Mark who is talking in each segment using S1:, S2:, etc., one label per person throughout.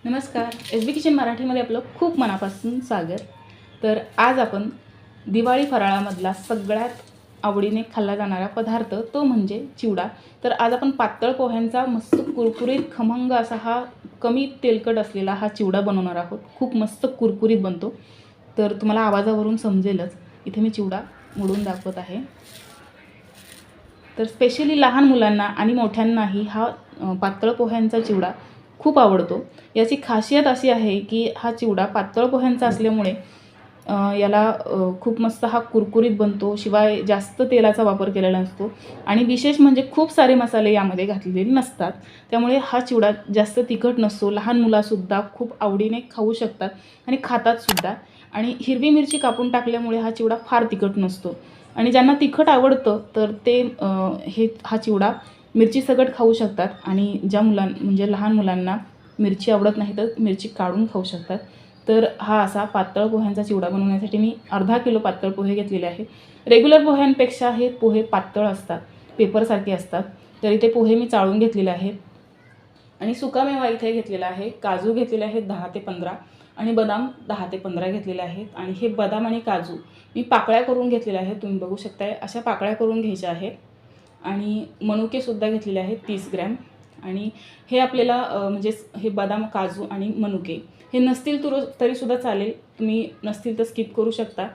S1: नमस्कार, एस बी किचन मराठीमध्ये आपलं खूप मनापासून स्वागत. तर आज आपण दिवाळी फराळामधला सगळ्यात आवडीने खाल्ला जाणारा पदार्थ तो म्हणजे चिवडा. तर आज आपण पातळ पोह्यांचा मस्त कुरकुरीत खमंग असा हा कमी तेलकट असलेला हा चिवडा बनवणार आहोत. खूप मस्त कुरकुरीत बनतो. तर तुम्हाला आवाजावरून समजेलच. इथे मी चिवडा मोडून दाखवत आहे. तर स्पेशली लहान मुलांना आणि मोठ्यांनाही हा पातळ पोह्यांचा चिवडा खूप आवडतो. याची खासियत अशी आहे की हा चिवडा पातळ पोह्यांचा असल्यामुळे याला खूप मस्त हा कुरकुरीत बनतो. शिवाय जास्त तेलाचा वापर केलेला नसतो आणि विशेष म्हणजे खूप सारे मसाले यामध्ये घातलेले नसतात. त्यामुळे हा चिवडा जास्त तिखट नसतो. लहान मुलांसुद्धा खूप आवडीने खाऊ शकतात आणि खातातसुद्धा. आणि हिरवी मिरची कापून टाकल्यामुळे हा चिवडा फार तिखट नसतो. आणि ज्यांना तिखट आवडतं तर ते हा चिवडा मिरचीसकट खाऊ शकतात. आणि ज्या म्हणजे लहान मुलांना मिरची आवडत नाही तर मिरची काढून खाऊ शकतात. तर हा असा पातळ पोह्यांचा चिवडा बनवण्यासाठी मी अर्धा किलो पातळ पोहे घेतलेले आहे. रेग्युलर पोह्यांपेक्षा हे पोहे पातळ असतात, पेपरसारखे असतात. तर इथे पोहे मी चाळून घेतलेले आहेत. आणि सुकामेवा इथे घेतलेला आहे. काजू घेतलेले आहेत 10 ते 15 आणि बदाम 10 ते 15 घेतलेले आहेत. आणि हे बदाम आणि काजू मी पाकळ्या करून घेतलेल्या आहेत. तुम्ही बघू शकताय अशा पाकळ्या करून घ्यायच्या आहेत. आणि मनुकेसुद्धा घेतलेले आहेत 30 ग्रॅम. आणि हे आपल्याला म्हणजे हे बदाम, काजू आणि मनुके हे नसतील तरीसुद्धा चालेल. तुम्ही नसतील तर स्किप करू शकता.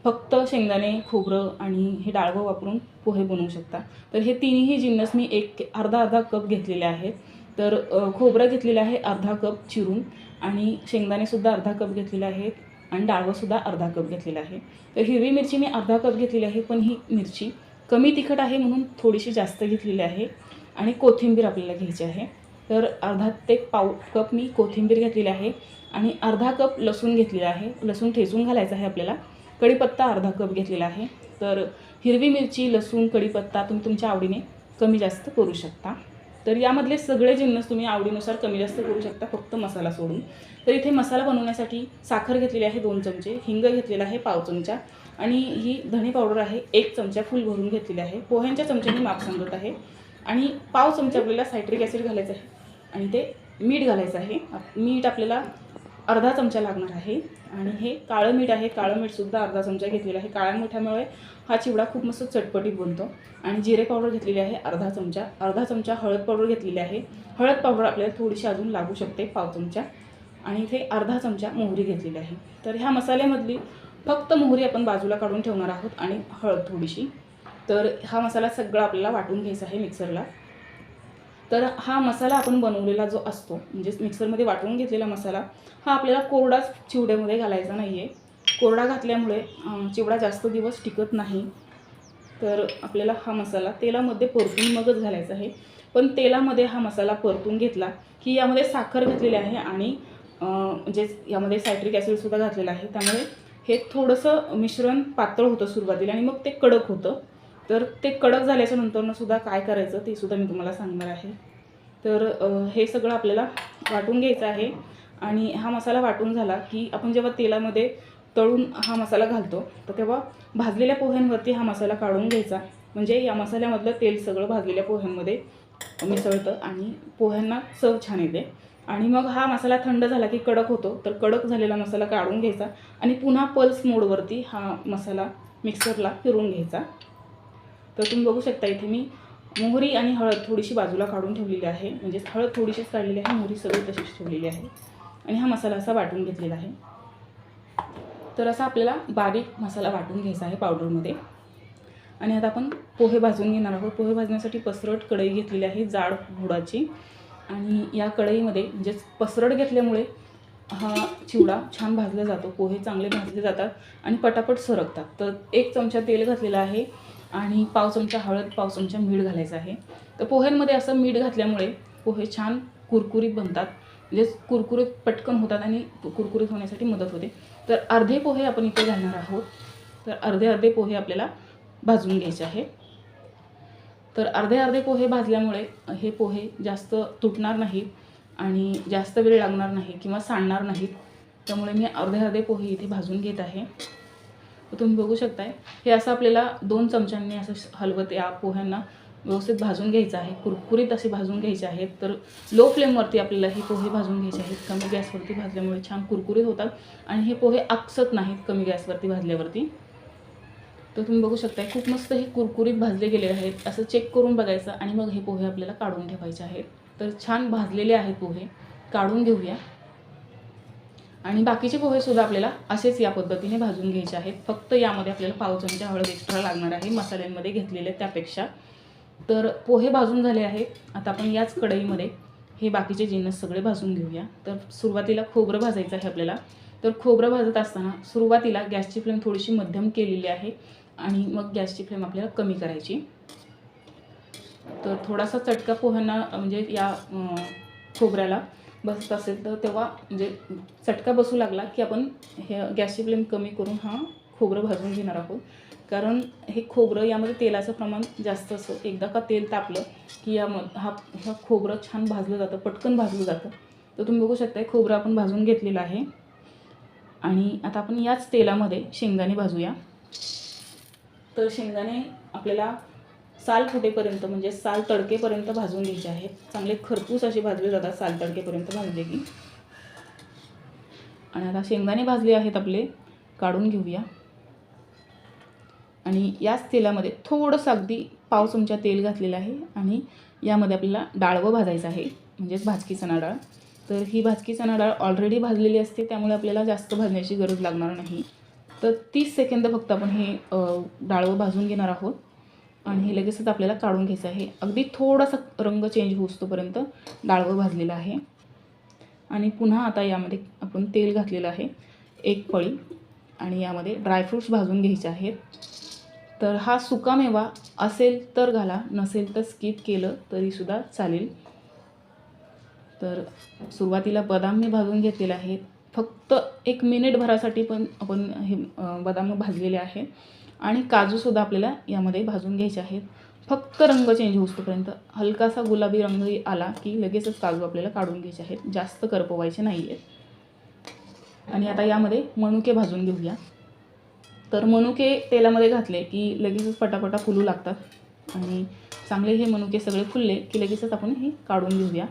S1: फक्त शेंगदाणे, खोबरं आणि हे डाळवं वापरून पोहे बनवू शकता. तर हे तिन्ही जिन्नस मी अर्धा कप घेतलेले आहेत. तर खोबरं घेतलेलं आहे अर्धा कप चिरून आणि शेंगदाणेसुद्धा अर्धा कप घेतलेले आहेत आणि डाळवंसुद्धा अर्धा कप घेतलेलं आहे. तर हिरवी मिरची मी अर्धा कप घेतलेली आहे, पण ही मिरची कमी तिखट आहे म्हणून थोडीशी जास्त घेतलेली आहे. आणि कोथिंबीर आपल्याला घ्यायची आहे. तर अर्धा ते पाव कप मी कोथिंबीर घेतलेली आहे आणि अर्धा कप लसूण घेतलेला आहे. लसूण ठेचून घालायचा आहे आपल्याला. कढीपत्ता अर्धा कप घेतलेला आहे. तर हिरवी मिरची, लसूण, कढीपत्ता तुम्ही तुमच्या आवडीने कमी जास्त करू शकता. तर यामधले सगळे जिन्नस तुम्ही आवडीनुसार कमी जास्त करू शकता, फक्त मसाला सोडून. तर इथे मसाला बनवण्यासाठी साखर घेतलेली आहे 2 चमचे, हिंग घेतलेला आहे पाव चमचा आणि ही धणे पावडर आहे 1 चमचा फुल भरून घेतलेली आहे. पोह्यांच्या चमच्याने माप सांगत आहे. आणि पाव चमचा आपल्याला सायट्रिक ॲसिड घालायचं आहे आणि ते मीठ घालायचं आहे. मीठ आपल्याला अर्धा चमचा लागणार आहे. आणि हे काळं मीठ आहे. काळं मीठसुद्धा अर्धा चमचा घेतलेलं आहे. काळ्या मिठामुळे हा चिवडा खूप मस्त चटपटीत बनतो. आणि जिरे पावडर घेतलेली आहे अर्धा चमचा हळद पावडर घेतलेली आहे. हळद पावडर आपल्याला थोडीशी अजून लागू शकते, पाव चमचा. आणि इथे अर्धा चमचा मोहरी घेतलेली आहे. तर ह्या मसाल्यामधली फक्त मोहरी आपण बाजूला काढून ठेवणार आहोत आणि हळद थोडीशी. तर हा मसाला सगळा आपल्याला वाटून घ्यायचा आहे मिक्सरला. तर हा मसाला आपण बनवलेला जो असतो म्हणजे मिक्सरमध्ये वाटून घेतलेला मसाला हा आपल्याला कोरडाच चिवड्यामध्ये घालायचा नाही आहे. कोरडा घातल्यामुळे चिवडा जास्त दिवस टिकत नाही. तर आपल्याला हा मसाला तेलामध्ये परतून मगच घालायचा आहे. पण तेलामध्ये हा मसाला परतून घेतला की यामध्ये साखर घातलेली आहे आणि म्हणजे यामध्ये सायट्रिक ॲसिडसुद्धा घातलेलं आहे. त्यामुळे हे थोडंसं मिश्रण पातळ होतं सुरुवातीला आणि मग ते कडक होतं. तर ते कडक झाल्याच्या नंतरसुद्धा काय करायचं ते सुद्धा मी तुम्हाला सांगणार आहे. तर हे सगळं आपल्याला वाटून घ्यायचं आहे. आणि हा मसाला वाटून झाला की आपण जेव्हा तेलामध्ये तळून हा मसाला घालतो तर तेव्हा भाजलेल्या पोह्यांवरती हा मसाला काढून घ्यायचा. म्हणजे या मसाल्यामधलं तेल सगळं भाजलेल्या पोह्यांमध्ये मिसळतं आणि पोह्यांना चव छान येते. आणि मग हा मसाला थंड झाला की कडक होतो. तर कडक झालेला मसाला काढून घ्यायचा आणि पुन्हा पल्स मोडवरती हा मसाला मिक्सरला फिरवून घ्यायचा. तर तुम्ही बघू शकता इथे मी मोहरी आणि हळद थोडीशी बाजूला काढून ठेवलेली आहे. म्हणजे हळद थोडीशीच काढलेली आहे, मोहरी सगळी तशीच ठेवलेली आहे. आणि हा मसाला असा वाटून घेतलेला आहे. तर असा आपल्याला बारीक मसाला वाटून घ्यायचा आहे पावडरमध्ये. आणि आता आपण पोहे भाजून घेणार आहोत. पोहे भाजण्यासाठी पसरट कढई घेतलेली आहे जाड बुडाची. आणि या कढईमध्ये म्हणजे पसरट घेतल्यामुळे हा चिवडा छान भाजला जातो. पोहे चांगले भाजले जातात आणि पटापट सरकतात. तर 1 चमचा तेल घातलेलं आहे आणि पाव चमचा हळद, पाव चमचा मीठ घालायचं आहे. तर पोह्यांमध्ये असं मीठ घातल्यामुळे पोहे छान कुरकुरीत बनतात. म्हणजे कुरकुरीत पटकन होतात आणि कुरकुरीत होण्यासाठी मदत होते. तर अर्धे पोहे आपण इथे घालणार आहोत. तर अर्धे पोहे आपल्याला भाजून घ्यायचे आहे. तर अर्धे पोहे भाजल्यामुळे हे पोहे जास्त तुटणार नाहीत आणि जास्त वेळ लागणार नाही किंवा सांडणार नाहीत. त्यामुळे मी अर्धे पोहे इथे भाजून घेत आहे. तर तुम्ही बघू शकताय हे असं आपल्याला 2 चमच्यांनी असं हलवत या पोह्यांना व्यवस्थित भाजून घ्यायचं आहे, कुरकुरीत असे भाजून घ्यायचे आहेत. तर लो फ्लेमवरती आपल्याला हे पोहे भाजून घ्यायचे आहेत. कमी गॅसवरती भाजल्यामुळे छान कुरकुरीत होतात आणि हे पोहे आकसत नाहीत कमी गॅसवरती भाजल्यावरती. तर तुम्ही बघू शकता खूप मस्त हे कुरकुरीत भाजले गेले आहेत. असं चेक करून बघायचं आणि मग हे पोहे आपल्याला काढून ठेवायचे आहेत. तर छान भाजलेले आहेत पोहे, काढून घेऊया. आणि बाकीचे पोहेसुद्धा आपल्याला असेच या पद्धतीने भाजून घ्यायचे आहेत. फक्त यामध्ये आपल्याला पाव चमचा हळद एक्स्ट्रा लागणार आहे मसाल्यांमध्ये घेतलेले त्यापेक्षा. तर पोहे भाजून झाले आहेत. आता आपण याच कढईमध्ये हे बाकीचे जिन्नस सगळे भाजून घेऊया. तर सुरुवातीला खोबरं भाजायचं आहे आपल्याला. तर खोबरं भाजत असताना सुरुवातीला गॅसची फ्लेम थोडीशी मध्यम केलेली आहे आणि मग गॅसची फ्लेम आपल्याला कमी करायची. तर थोडासा चटका पोह्यांना म्हणजे या खोबऱ्याला बसत असेल तर तेव्हा म्हणजे चटका बसू लागला की आपण हे गॅसची फ्लेम कमी करून खोबरं भाजून घेणार आहोत. कारण हे खोबरं यामध्ये तेलाचं प्रमाण जास्त असतं. एकदा का तेल तापलं की ह्या खोबरं छान भाजलं जातं, पटकन भाजलं जातं. तर तुम्ही बघू शकता खोबरं आपण भाजून घेतलेलं आहे. आणि आता आपण याच तेलामध्ये शेंगदाणे भाजूया. तर शेंगदाणे आपल्याला साल फुटेपर्यंत म्हणजे साल तडकेपर्यंत भाजून घ्यायचे आहेत. चांगले खरपूस असे भाजले जातात साल तडकेपर्यंत भाजले की. आणि आता शेंगदाणे भाजले आहेत आपले, काढून घेऊया. आणि याच तेलामध्ये थोडंसं अगदी पाव चमचा तेल घातलेलं आहे आणि यामध्ये आपल्याला डाळवं भाजायचं आहे, म्हणजेच भाजकी चणा डाळ. तर ही भाजकी चणा डाळ ऑलरेडी भाजलेली असते, त्यामुळे आपल्याला जास्त भाजण्याची गरज लागणार नाही. तर 30 सेकंद फक्त आपण हे डाळवं भाजून घेणार आहोत आणि हे लगेचच आपल्याला काढून घ्यायचं आहे. अगदी थोडासा रंग चेंज होईस्तोपर्यंत डाळवं भाजलेलं आहे. आणि पुन्हा आता यामध्ये आपण तेल घातलेलं आहे 1 पळी आणि यामध्ये ड्रायफ्रूट्स भाजून घ्यायचे आहेत. तर हा सुकामेवा असेल तर घाला, नसेल तर स्किप केलं तरीसुद्धा चालेल. तर सुरुवातीला बदाम मी भाजून घेतलेले आहेत. फक्त 1 मिनिटभरासाठी पण आपण हे बदाम भाजलेले आहेत. आणि काजूसुद्धा आपल्याला यामध्ये भाजून घ्यायचे आहेत. फक्त रंग चेंज होईस्तोपर्यंत. हलकासा गुलाबी रंग आला की लगेचच काजू आपल्याला काढून घ्यायचे आहेत, जास्त करपवायचे नाही आहेत. आणि आता यामध्ये मनुके भाजून घेऊया. तर मनुके तेलामध्ये घातले की लगेचच पटापटा फुलू लागतात आणि चांगले हे मनुके सगळे फुलले की लगेचच आपण हे काढून घेऊया.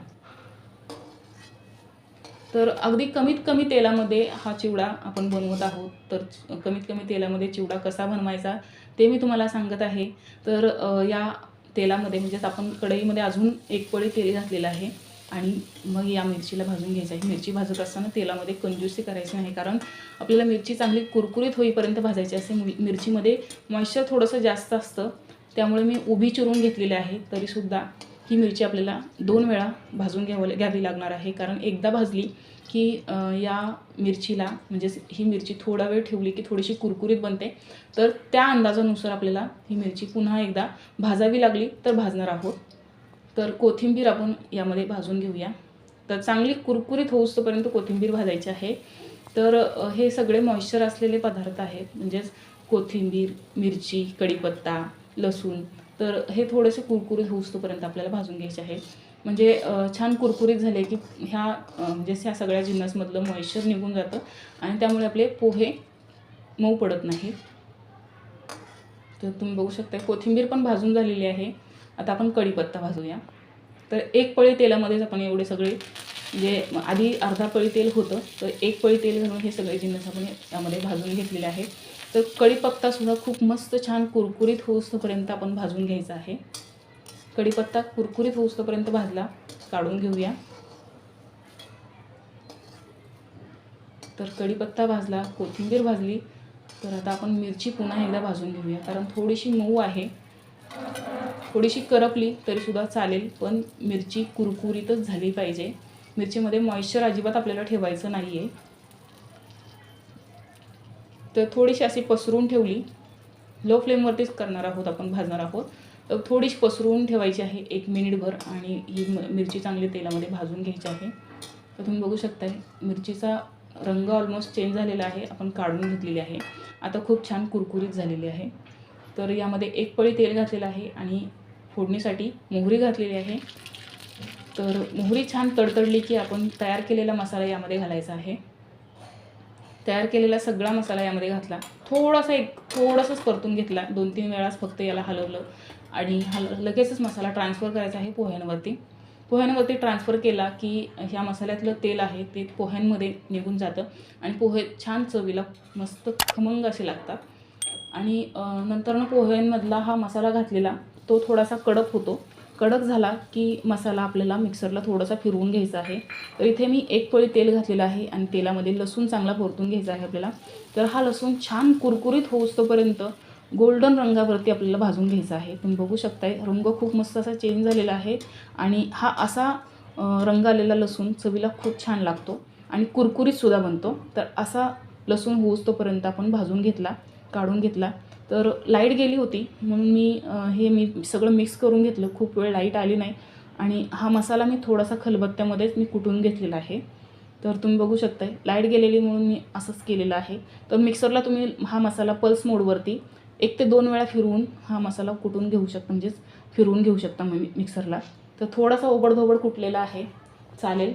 S1: तर अगदी कमीत कमी तेलामध्ये हा चिवडा आपण बनवत आहोत. तर कमीत कमी तेलामध्ये चिवडा कसा बनवायचा ते मी तुम्हाला सांगत आहे. तर या तेलामध्ये म्हणजेच आपण कढईमध्ये अजून 1 पळी तेल घातलेलं आहे आणि मग या मिरचीला भाजून घ्यायचं आहे. मिरची भाजत असताना तेलामध्ये कंजूसी करायची नाही, कारण आपल्याला मिरची चांगली कुरकुरीत होईपर्यंत भाजायची असते. मिरचीमध्ये मॉइश्चर थोडंसं जास्त असतं, त्यामुळे मी उभी चिरून घेतलेली आहे. तरीसुद्धा ही मिरची आपल्याला 2 वेळा भाजून घ्यावी लागणार आहे, कारण एकदा भाजली की या मिरचीला म्हणजेच ही मिरची थोडा वेळ ठेवली की थोडीशी कुरकुरीत बनते. तर त्या अंदाजानुसार आपल्याला ही मिरची पुन्हा एकदा भाजावी लागली तर भाजणार आहोत. तर कोथिंबीर आपण यामध्ये भाजून घेऊया. तर चांगली कुरकुरीत होईस्तोपर्यंत कोथिंबीर भाजायची आहे. तर हे सगळे मॉइश्चर असलेले पदार्थ आहेत, म्हणजेच कोथिंबीर, मिरची, कढीपत्ता, लसूण. तर हे थोडेसे कुरकुरीत होईस्तोपर्यंत आपल्याला भाजून घ्यायचे आहे. म्हणजे छान कुरकुरीत झाले की ह्या सगळ्या जिन्नसमधलं मॉइश्चर निघून जातं आणि त्यामुळे आपले पोहे मऊ पडत नाहीत. तर तुम्ही बघू शकता कोथिंबीर पण भाजून झालेली आहे. आता आपण कढीपत्ता भाजूया. तर 1 पळी तेलामध्येच आपण एवढे सगळे म्हणजे आधी अर्धा पळी तेल होतं, तर 1 पळी तेल घालून हे सगळे जिन्नस आपण यामध्ये भाजून घेतलेले आहे. तर कढीपत्तासुद्धा खूप मस्त छान कुरकुरीत होईस्तोपर्यंत आपण भाजून घ्यायचा आहे. कढीपत्ता कुरकुरीत होईस्तोपर्यंत भाजला, काढून घेऊया. तर कढीपत्ता भाजला, कोथिंबीर भाजली. तर आता आपण मिरची पुन्हा एकदा भाजून घेऊया, कारण थोडीशी मऊ आहे. थोडीशी करपली तरीसुद्धा चालेल, पण मिरची कुरकुरीतच झाली पाहिजे. मिरचीमध्ये मॉइश्चर अजिबात आपल्याला ठेवायचं नाही आहे. तर थोडीशी अशी पसरून ठेवली, लो फ्लेमवरतीच करणार आहोत आपण, भाजणार आहोत. तर थोडीशी पसरून ठेवायची आहे 1 मिनिटभर आणि ही मिरची चांगली तेलामध्ये भाजून घ्यायची आहे. तर तुम्ही बघू शकता मिरचीचा रंग ऑलमोस्ट चेंज झालेला आहे, आपण काढून घेतलेली आहे. आता खूप छान कुरकुरीत झालेली आहे. तर यामध्ये 1 पळी तेल घातलेलं आहे आणि फोडणीसाठी मोहरी घातलेली आहे. तर मोहरी छान तडतडली की आपण तयार केलेला मसाला यामध्ये घालायचा आहे. तयार केलेला सगळा मसाला यामध्ये घातला. थोडासाच परतून घेतला, 2-3 वेळाच फक्त याला हलवलं आणि हा लगेचच मसाला ट्रान्सफर करायचा आहे पोह्यांवरती ट्रान्सफर केला की ह्या मसाल्यातलं तेल आहे ते पोह्यांमध्ये निघून जातं आणि पोहे छान चवीला मस्त खमंग असे लागतात. आणि नंतर पोह्यांमधला हा मसाला घातलेला तो थोडासा कडक होतो. कडक झाला की मसाला आपल्याला मिक्सरला थोडासा फिरवून घ्यायचा आहे. तर इथे मी 1 पळी तेल घातलेलं आहे आणि तेलामध्ये लसूण चांगला परतून घ्यायचा आहे आपल्याला. तर हा लसूण छान कुरकुरीत होईस्तोपर्यंत गोल्डन रंगावरती आपल्याला भाजून घ्यायचा आहे. तुम्ही बघू शकताय रंग खूप मस्त असा चेंज झालेला आहे आणि हा असा रंग आलेला लसूण चवीला खूप छान लागतो आणि कुरकुरीतसुद्धा बनतो. तर असा लसूण होईस्तोपर्यंत आपण भाजून घेतला, काढून घेतला. तर लाईट गेली होती म्हणून मी सगळं मिक्स करून घेतलं. खूप वेळ लाईट आली नाही आणि हा मसाला मी थोडासा खलबत्त्यामध्येच मी कुटून घेतलेला आहे. तर तुम्ही बघू शकताय लाईट गेलेली म्हणून मी असंच केलेलं आहे. तर मिक्सरला तुम्ही हा मसाला पल्स मोडवरती 1 ते 2 वेळा फिरवून हा मसाला कुटून घेऊ शकता, म्हणजेच फिरवून घेऊ शकता मिक्सरला. तर थोडासा ओबडधोबड कुटलेला आहे, चालेल.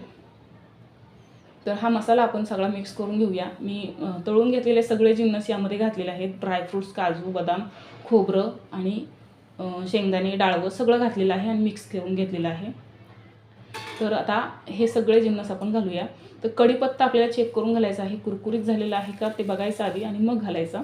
S1: तर हा मसाला आपण सगळा मिक्स करून घेऊया. मी तळून घेतलेले सगळे जिन्नस यामध्ये घातलेले आहेत. ड्रायफ्रूट्स, काजू, बदाम, खोबरं आणि शेंगदाणे, डाळवं सगळं घातलेलं आहे आणि मिक्स करून घेतलेलं आहे. तर आता हे सगळे जिन्नस आपण घालूया. तर कढीपत्ता आपल्याला चेक करून घालायचा आहे, कुरकुरीत झालेला आहे का ते बघायचं आधी आणि मग घालायचा.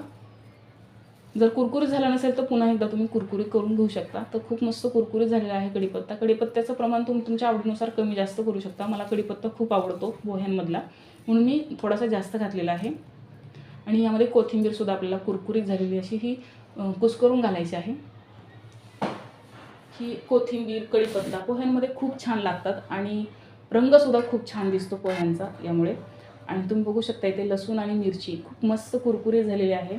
S1: जर कुरकुरीत झाला नसेल तर पुन्हा एकदा तुम्ही कुरकुरीत करून घेऊ शकता. तर खूप मस्त कुरकुरीत झालेला आहे कढीपत्ता. कढीपत्त्याचं प्रमाण तुम्ही तुमच्या आवडीनुसार कमी जास्त करू शकता. मला कढीपत्ता खूप आवडतो पोह्यांमधला म्हणून मी थोडासा जास्त घातलेला आहे. आणि यामध्ये कोथिंबीरसुद्धा आपल्याला कुरकुरीत झालेली अशी ही कुस्करून घालायची आहे. ही कोथिंबीर, कढीपत्ता पोह्यांमध्ये खूप छान लागतात आणि रंगसुद्धा खूप छान दिसतो पोह्यांचा यामुळे. आणि तुम्ही बघू शकता इथे लसूण आणि मिरची खूप मस्त कुरकुरीत झालेली आहे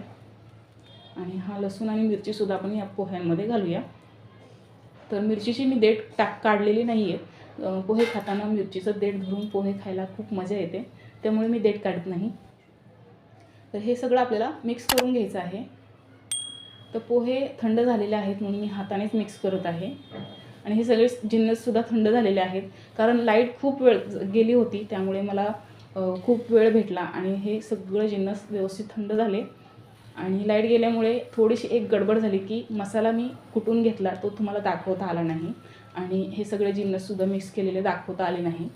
S1: आणि हा लसूण आणि मिरचीसुद्धा आपण या पोह्यांमध्ये घालूया. तर मिरचीची मी देठ काढलेली नाही आहे. पोहे खाताना मिरचीचं देठ धरून पोहे खायला खूप मजा येते, त्यामुळे मी देठ काढत नाही. तर हे सगळं आपल्याला मिक्स करून घ्यायचं आहे. तर पोहे थंड झालेले आहेत म्हणून मी हातानेच मिक्स करत आहे आणि हे सगळे जिन्नससुद्धा थंड झालेले आहेत. कारण लाईट खूप वेळ गेली होती त्यामुळे मला खूप वेळ भेटला आणि हे सगळं जिन्नस व्यवस्थित थंड झाले. आणि लाईट गेल्यामुळे थोडीशी एक गडबड झाली की मसाला मी कुटून घेतला तो तुम्हाला दाखवता आला नाही आणि हे सगळे जिन्नससुद्धा मिक्स केलेले दाखवता आले नाही.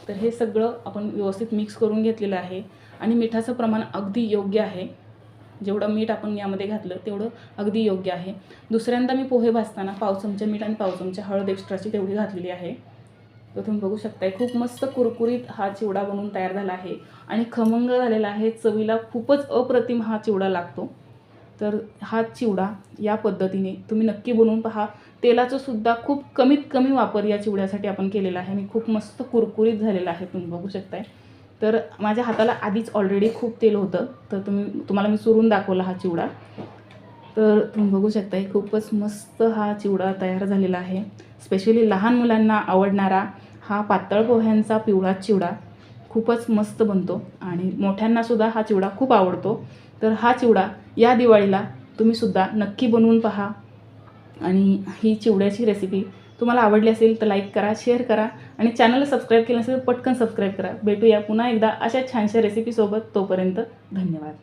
S1: तर हे सगळं आपण व्यवस्थित मिक्स करून घेतलेलं आहे आणि मिठाचं प्रमाण अगदी योग्य आहे. जेवढं मीठ आपण यामध्ये घातलं तेवढं अगदी योग्य आहे. दुसऱ्यांदा मी पोहे भाजताना 1 चमचा मीठ आणि 1 चमचा हळद एक्स्ट्राची तेवढी घातलेली आहे. तर तुम्ही बघू शकताय खूप मस्त कुरकुरीत हा चिवडा बनवून तयार झाला आहे आणि खमंग झालेला आहे. चवीला खूपच अप्रतिम हा चिवडा लागतो. तर हा चिवडा या पद्धतीने तुम्ही नक्की बनवून पहा. तेलाचं सुद्धा खूप कमीत कमी वापर या चिवड्यासाठी आपण केलेला आहे आणि खूप मस्त कुरकुरीत झालेला आहे. तुम्ही बघू शकताय. तर माझ्या हाताला आधीच ऑलरेडी खूप तेल होतं, तर तुम्हाला मी चुरून दाखवला हा चिवडा. तर तुम्ही बघू शकताय खूपच मस्त हा चिवडा तयार झालेला आहे. स्पेशली लहान मुलांना आवडणारा हा पातळ पोह्यांचा पिवळा चिवडा खूपच मस्त बनतो आणि मोठ्यांनासुद्धा हा चिवडा खूप आवडतो. तर हा चिवडा या दिवाळीला तुम्हीसुद्धा नक्की बनवून पहा आणि ही चिवड्याची रेसिपी तुम्हाला आवडली असेल तर लाईक करा, शेअर करा आणि चॅनलला सबस्क्राईब केलं नसेल तर पटकन सबस्क्राईब करा. भेटूया पुन्हा एकदा अशा छानशा रेसिपीसोबत. तोपर्यंत धन्यवाद.